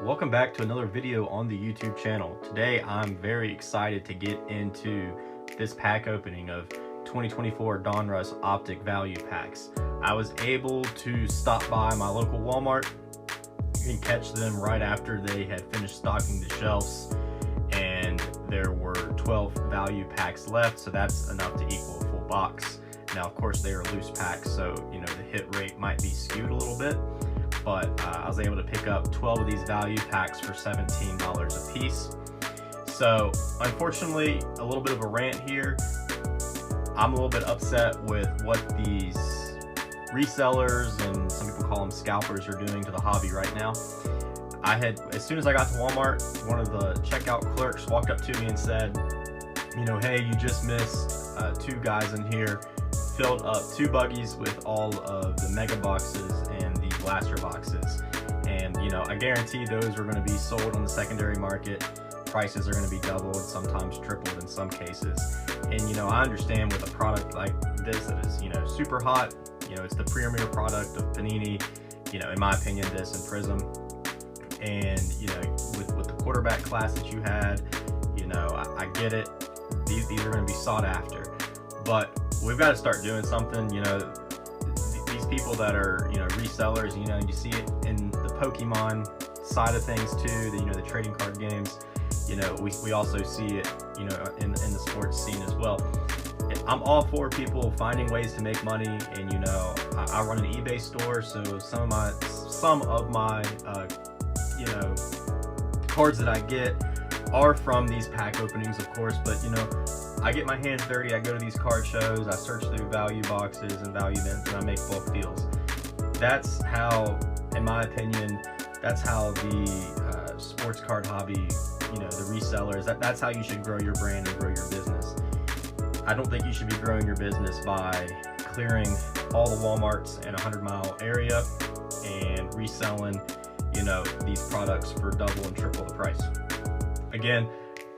Welcome back to another video on the YouTube channel. Today I'm very excited to get into this pack opening of 2024 Donruss Optic Value Packs. I was able to stop by my local Walmart and catch them right after they had finished stocking the shelves, and there were 12 value packs left, so that's enough to equal a full box. Now of course they are loose packs, so the hit rate might be skewed a little bit, but I was able to pick up 12 of these value packs for $17 a piece. So unfortunately, a little bit of a rant here. I'm a little bit upset with what these resellers, and some people call them scalpers, are doing to the hobby right now. As soon as I got to Walmart, one of the checkout clerks walked up to me and said, hey, you just missed two guys in here filled up 2 buggies with all of the mega boxes and the blaster boxes, and I guarantee those are going to be sold on the secondary market. Prices are going to be doubled, sometimes tripled in some cases. And I understand with a product like this that is super hot, it's the premier product of Panini, in my opinion, this and Prism, and with the quarterback class that you had, I get it, these are going to be sought after, but we've got to start doing something. These people that are resellers, you see it in the Pokemon side of things too, the trading card games. We also see it in the sports scene as well. I'm all for people finding ways to make money, and I run an eBay store, so some of my cards that I get are from these pack openings, of course, but I get my hands dirty. I go to these card shows, I search through value boxes and value bins, and I make bulk deals. That's how, in my opinion, that's how the sports card hobby, the resellers, that's how you should grow your brand and grow your business. I don't think you should be growing your business by clearing all the Walmarts in a 100-mile area and reselling, these products for double and triple the price. Again,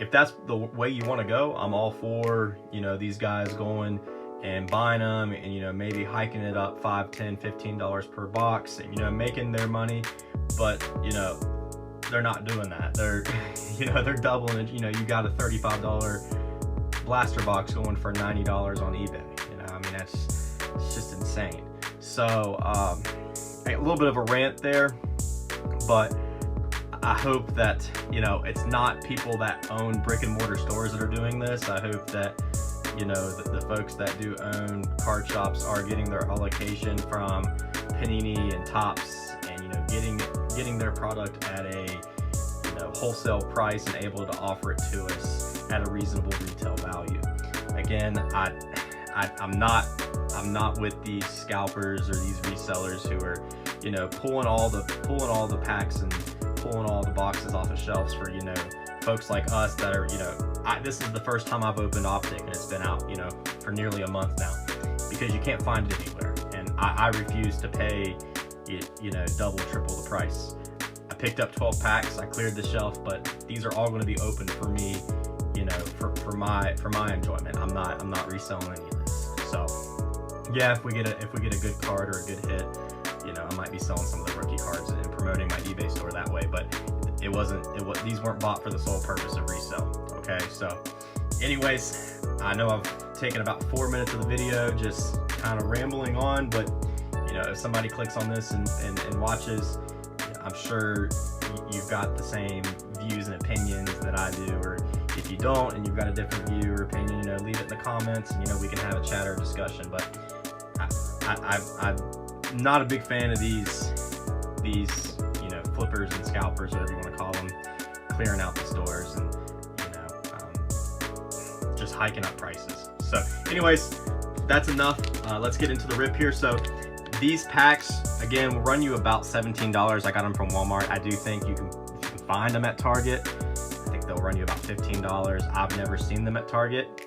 if that's the way you want to go, I'm all for, these guys going and buying them and, maybe hiking it up $5, $10, $15 per box and, making their money. But, they're not doing that. They're, they're doubling it. You got a $35 blaster box going for $90 on eBay. It's just insane. So, a little bit of a rant there, but I hope that, it's not people that own brick and mortar stores that are doing this. I hope that, the folks that do own card shops are getting their allocation from Panini and Topps, and, getting their product at a, wholesale price and able to offer it to us at a reasonable retail value. Again, I'm not with these scalpers or these resellers who are, pulling all the packs and pulling all the boxes off the shelves for folks like us that are this is the first time I've opened Optic, and it's been out for nearly a month now, because you can't find it anywhere, and I refuse to pay double triple the price. I picked up 12 packs, I cleared the shelf, but these are all going to be open for me, for my enjoyment. I'm not reselling any of this. So yeah, if we get a good card or a good hit, I might be selling some of the rookie cards and promoting my eBay store that way, but these weren't bought for the sole purpose of resale. Okay, so anyways, I know I've taken about 4 minutes of the video just kind of rambling on, but if somebody clicks on this and watches, I'm sure you've got the same views and opinions that I do, or if you don't and you've got a different view or opinion, leave it in the comments, and we can have a chat or discussion. But I'm not a big fan of these flippers and scalpers, whatever you want to call them, clearing out the stores and just hiking up prices. So anyways, that's enough. Let's get into the rip here. So these packs, again, will run you about $17. I got them from Walmart. I do think you can find them at Target. I think they'll run you about $15. I've never seen them at Target,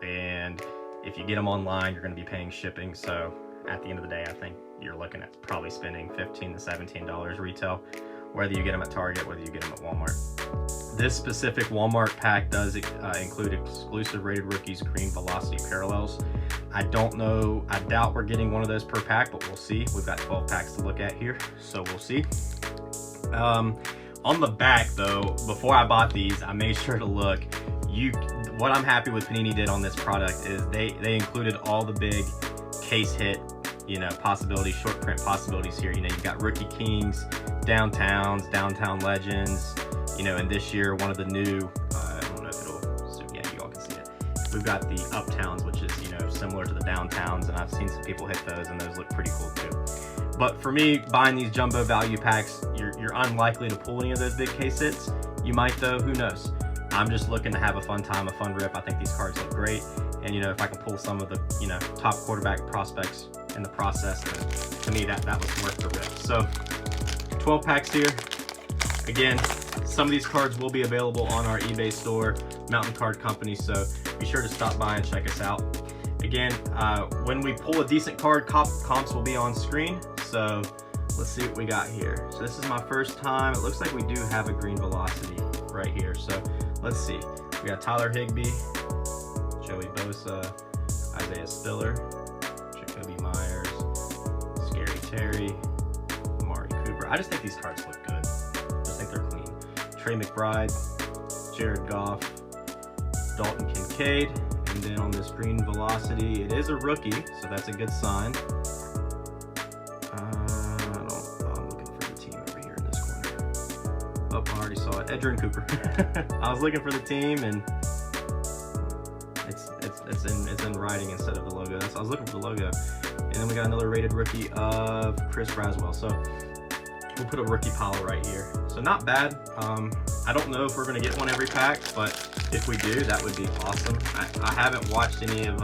and if you get them online, you're going to be paying shipping. So at the end of the day, I think you're looking at probably spending $15 to $17 retail, whether you get them at Target, whether you get them at Walmart. This specific Walmart pack does include exclusive rated rookies green velocity parallels. I don't know, I doubt we're getting one of those per pack, but we'll see. We've got 12 packs to look at here, so we'll see. On the back though, before I bought these, I made sure to look. What I'm happy with Panini did on this product is they included all the big case hit, you know, possibilities, short print possibilities here. You know, you've got Rookie Kings, Downtowns, Downtown Legends, you know, and this year one of the new, I don't know if it'll, so yeah, you all can see it. We've got the Uptowns, which is, you know, similar to the Downtowns, and I've seen some people hit those, and those look pretty cool too. But for me, buying these jumbo value packs, you're unlikely to pull any of those big case hits. You might though, who knows? I'm just looking to have a fun time, a fun rip. I think these cards look great. And you know, if I can pull some of the, you know, top quarterback prospects in the process, then to me that was worth the rip. So 12 packs here. Again, some of these cards will be available on our eBay store, Mountain Card Company, so be sure to stop by and check us out. Again, when we pull a decent card, comps will be on screen. So let's see what we got here. So this is my first time. It looks like we do have a green velocity right here. So let's see. We got Tyler Higbee, Joey Bosa, Isaiah Spiller, Jacoby Myers, Scary Terry, Amari Cooper. I just think these cards look good. I just think they're clean. Trey McBride, Jared Goff, Dalton Kincaid, and then on this green velocity, it is a rookie, so that's a good sign. I'm looking for the team over here in this corner. Oh, I already saw it. Edgerrin Cooper. I was looking for the team, and it's in writing instead of the logo. So I was looking for the logo, and then we got another rated rookie of Chris Braswell. So we'll put a rookie pile right here. So not bad. I don't know if we're gonna get one every pack, but if we do, that would be awesome. I haven't watched any of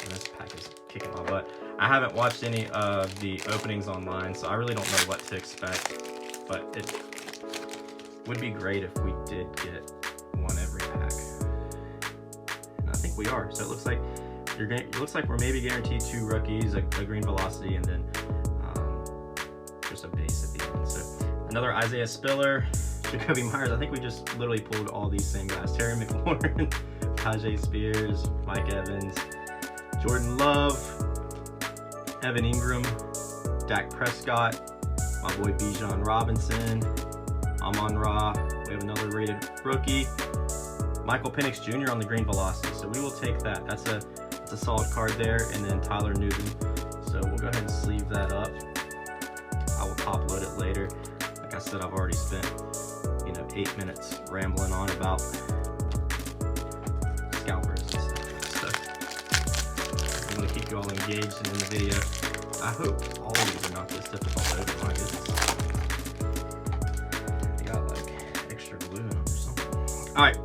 this pack is kicking my butt. I haven't watched any of the openings online, so I really don't know what to expect. But it would be great if we did get one every pack. And I think we are. So it looks like we're maybe guaranteed 2 rookies, a green velocity, and then just a base at the end. So another Isaiah Spiller, Jacoby Myers. I think we just literally pulled all these same guys. Terry McLaurin, Tajay Spears, Mike Evans, Jordan Love, Evan Ingram, Dak Prescott, my boy Bijan Robinson, Amon-Ra. We have another rated rookie, Michael Penix Jr. on the green velocity. So we will take that. That's a solid card there. And then Tyler Newton. So we'll go ahead and sleeve that up. I will top load it later. Like I said, I've already spent, you know, 8 minutes rambling on about scalpers and stuff. So I'm gonna keep you all engaged and in the video. I hope all of these are not this difficult to open. My goodness. They got like extra glue in them or something. All right.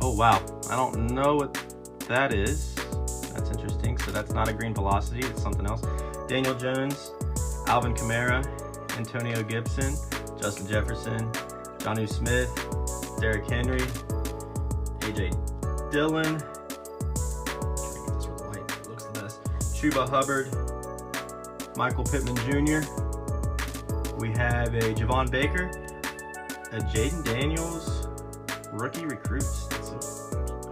Oh wow. I don't know what that is. That's interesting. So that's not a green velocity. It's something else. Daniel Jones, Alvin Kamara, Antonio Gibson, Justin Jefferson, Jonnu Smith, Derrick Henry, AJ Dillon, this with white, looks the best, Chuba Hubbard, Michael Pittman Jr. We have a Javon Baker, a Jaden Daniels, rookie recruits. So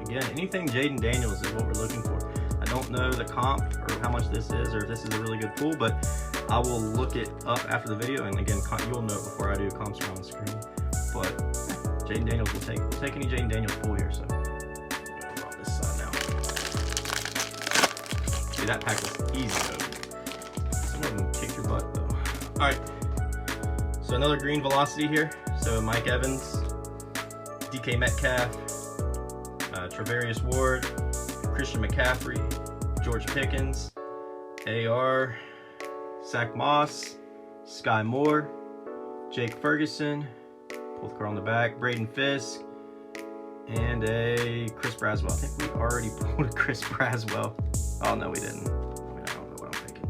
again, anything Jaden Daniels is what we're looking for. I don't know the comp or how much this is or if this is a really good pull, but I will look it up after the video, and again, you'll know it before I do. Comps are on the screen, but Jaden Daniels will take any Jaden Daniels pull here. So I'm gonna roll this side now. See, that pack was easy to open. Some of them kick your butt though. All right, so another green velocity here. So Mike Evans, DK Metcalf, Travarius Ward, Christian McCaffrey, George Pickens, AR, Zach Moss, Sky Moore, Jake Ferguson, both card on the back, Braden Fisk, and a Chris Braswell. I think we already pulled a Chris Braswell. Oh no, we didn't. I don't know what I'm thinking.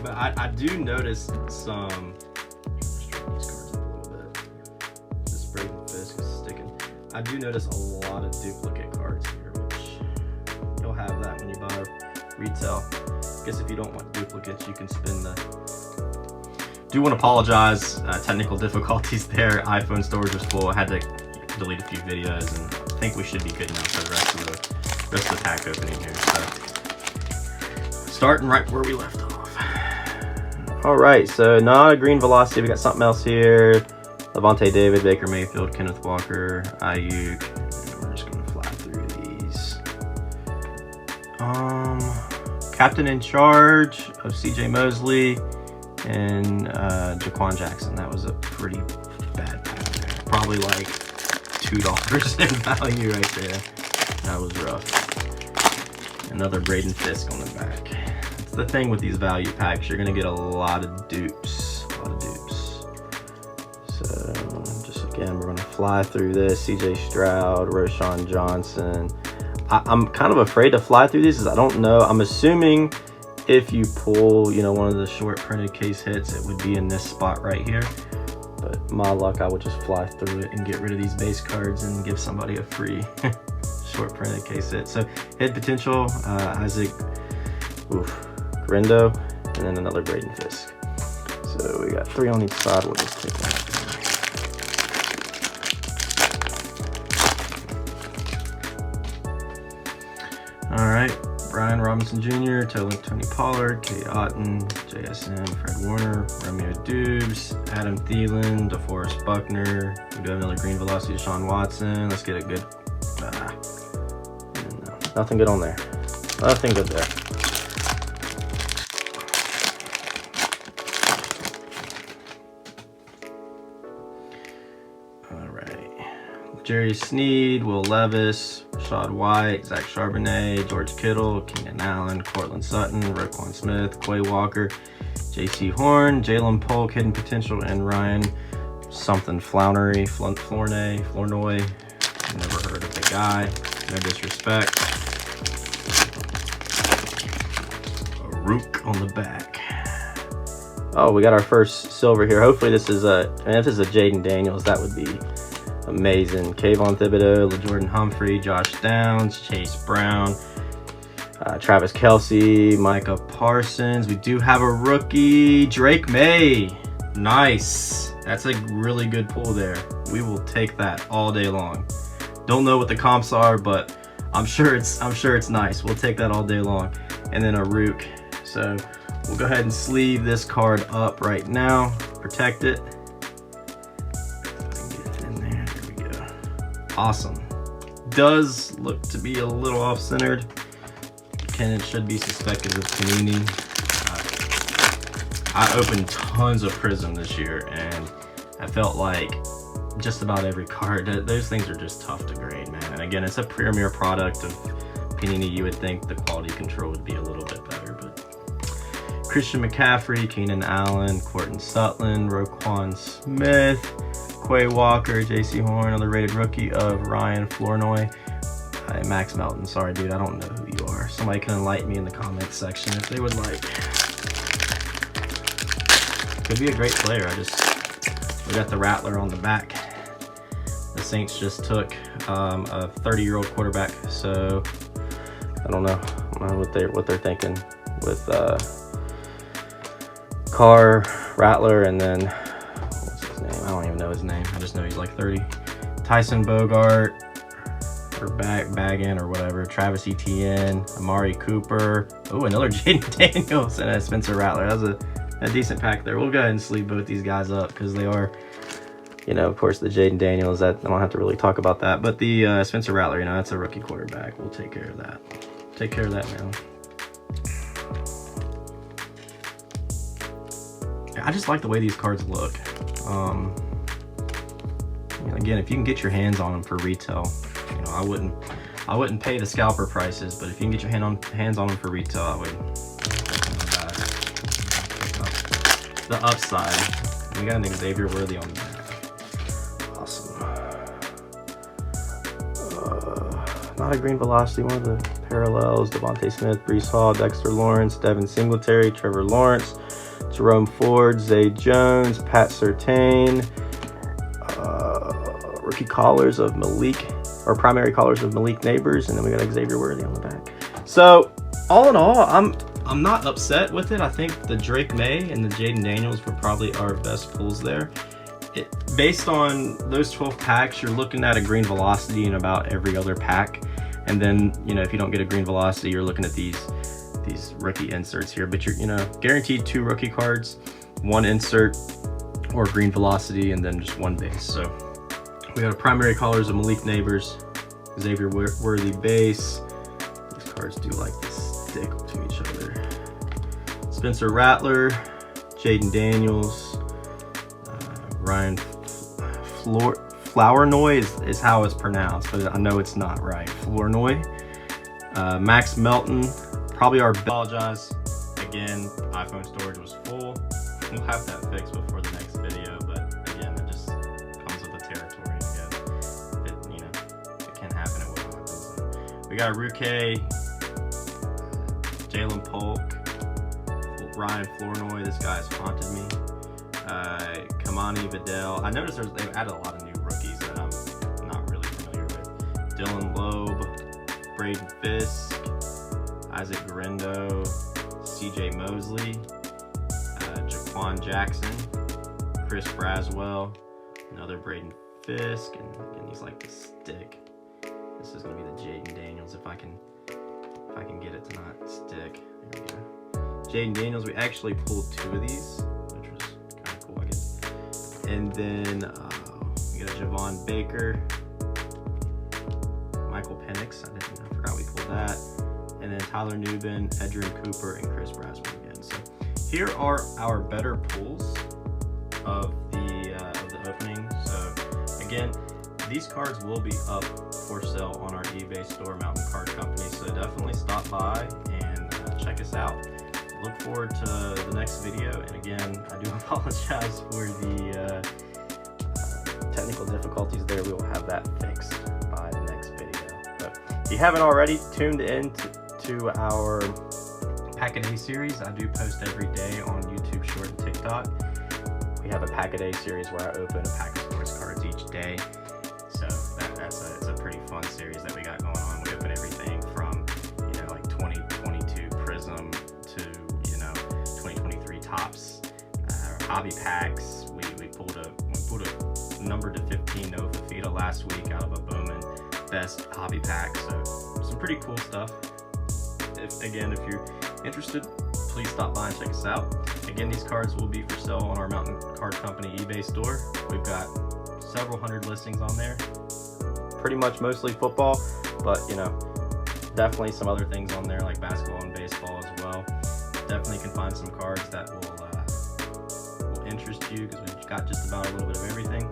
But I do notice some. These cards up a little bit. This Braden Fisk is sticking. I do notice a lot of duplicate cards here, which you'll have that when you buy retail. I guess if you don't want duplicates, you can spin the. Do want to apologize, technical difficulties there. iPhone storage was full. I had to delete a few videos, and I think we should be good now for the rest of the pack opening here. So starting right where we left off. All right, so not a green velocity. We got something else here. Levante David, Baker Mayfield, Kenneth Walker, Ayuk. And we're just gonna fly through these. Captain in charge of CJ Mosley and Jaquan Jackson. That was a pretty bad pack there. Probably like $2 in value right there. That was rough. Another Braden Fisk on the back. That's the thing with these value packs. You're gonna get a lot of dupes. So just again, we're gonna fly through this. CJ Stroud, Roshan Johnson. I'm kind of afraid to fly through these because I don't know. I'm assuming if you pull, you know, one of the short printed case hits, it would be in this spot right here. But my luck, I would just fly through it and get rid of these base cards and give somebody a free short printed case hit. So hit potential, Isaac Grindo, and then another Braden Fisk. So we got 3 on each side. We'll just take that. All right, Brian Robinson Jr., Tony Pollard, K. Otten, JSN, Fred Warner, Romeo Dubes, Adam Thielen, DeForest Buckner. We do have another green velocity, Deshaun Watson. Let's get a good, nothing good on there. Nothing good there. All right, Jerry Sneed, Will Levis, Rashad White, Zach Charbonnet, George Kittle, Keenan Allen, Cortland Sutton, Roquan Smith, Quay Walker, J.C. Horn, Jalen Polk, hidden potential, and Ryan something Flournoy. Never heard of the guy. No disrespect. A Rook on the back. Oh, we got our first silver here. Hopefully this is if this is a Jaden Daniels, that would be amazing. Kayvon Thibodeau, LaJordan Humphrey, Josh Downs, Chase Brown, Travis Kelce, Micah Parsons. We do have a rookie, Drake May. Nice. That's a really good pull there. We will take that all day long. Don't know what the comps are, but I'm sure it's nice. We'll take that all day long. And then a Rook. So we'll go ahead and sleeve this card up right now. Protect it. Awesome. Does look to be a little off-centered. It should be suspected with Panini. I opened tons of Prism this year, and I felt like just about every card, those things are just tough to grade, man. And again, it's a premier product of Panini. You would think the quality control would be a little bit better, but Christian McCaffrey, Keenan Allen, Courtland Sutton, Roquan Smith, Quay Walker, J.C. Horn, another rated rookie of Ryan Flournoy. Max Melton, sorry dude, I don't know who you are. Somebody can enlighten me in the comments section if they would like. Could be a great player. We got the Rattler on the back. The Saints just took a 30-year-old quarterback, so I don't know what they're thinking with Carr, Rattler, and then what's his name? I don't even know his name. I just know he's like 30. Tyson Bogart, or Baggin or whatever. Travis Etienne, Amari Cooper. Oh, another Jaden Daniels and a Spencer Rattler. That was a decent pack there. We'll go ahead and sleeve both these guys up because they are, you know, of course, the Jaden Daniels. That I don't have to really talk about that. But the Spencer Rattler, you know, that's a rookie quarterback. We'll take care of that. Take care of that now. I just like the way these cards look. Again, if you can get your hands on them for retail, you know, I wouldn't pay the scalper prices, but if you can get your hands on them for retail, I would. The upside, we got an Xavier Worthy on the back. Awesome. Not a green velocity. One of the parallels: Devontae Smith, Breece Hall, Dexter Lawrence, Devin Singletary, Trevor Lawrence, Jerome Ford, Zay Jones, Pat Surtain. Rookie collars of Malik, or primary collars of Malik Neighbors, and then we got Xavier Worthy on the back. So all in all, I'm not upset with it. I think the Drake May and the Jaden Daniels were probably our best pulls there. Based on those 12 packs, you're looking at a green velocity in about every other pack, and then, you know, if you don't get a green velocity, you're looking at these rookie inserts here. But you're, you know, guaranteed 2 rookie cards. one insert or green velocity, and then just one base. So we got primary colors of Malik Neighbors, Xavier Worthy base. These cards do like to stick to each other. Spencer Rattler, Jaden Daniels, Ryan Flournoy is how it's pronounced, but I know it's not right. Flournoy. Max Melton, probably our apologize. Again, iPhone storage was full. We'll have that fixed before the next video, but again, it just comes with the territory. Again, it can happen. It will happen. So we got Ruke, Jalen Polk, Ryan Flournoy. This guy's haunted me. Kamani Vidal. I noticed they've added a lot of new rookies that I'm not really familiar with. Dylan Loeb, Braden Fisk, Isaac Garendo, CJ Mosley, Jaquan Jackson, Chris Braswell, another Braden Fisk, and again, he's like the stick. This is gonna be the Jaden Daniels if I can get it to not stick. There we go. Jaden Daniels, we actually pulled 2 of these, which was kind of cool, I guess. And then we got Javon Baker, Michael Penix. I forgot we pulled that. And then Tyler Newbin, Edrin Cooper, and Chris Braswell again. So here are our better pulls of the opening. So again, these cards will be up for sale on our eBay store, Mountain Card Company. So definitely stop by and check us out. Look forward to the next video. And again, I do apologize for the technical difficulties there. We will have that fixed by the next video. But if you haven't already tuned in to our Pack-A-Day series, I do post every day on YouTube Short and TikTok. We have a Pack-A-Day series where I open a pack of sports cards each day. So it's a pretty fun series that we got going on. We open everything from, like 2022 Prism to, 2023 Topps, hobby packs. We pulled a number to 15 Nova Fafita last week out of a Bowman Best hobby pack. So some pretty cool stuff. If you're interested, please stop by and check us out. Again, these cards will be for sale on our Mountain Card Company eBay store. We've got several hundred listings on there. Pretty much mostly football, but definitely some other things on there like basketball and baseball as well. Definitely can find some cards that will interest you because we've got just about a little bit of everything.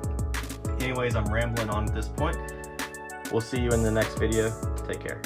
Anyways, I'm rambling on at this point. We'll see you in the next video. Take care.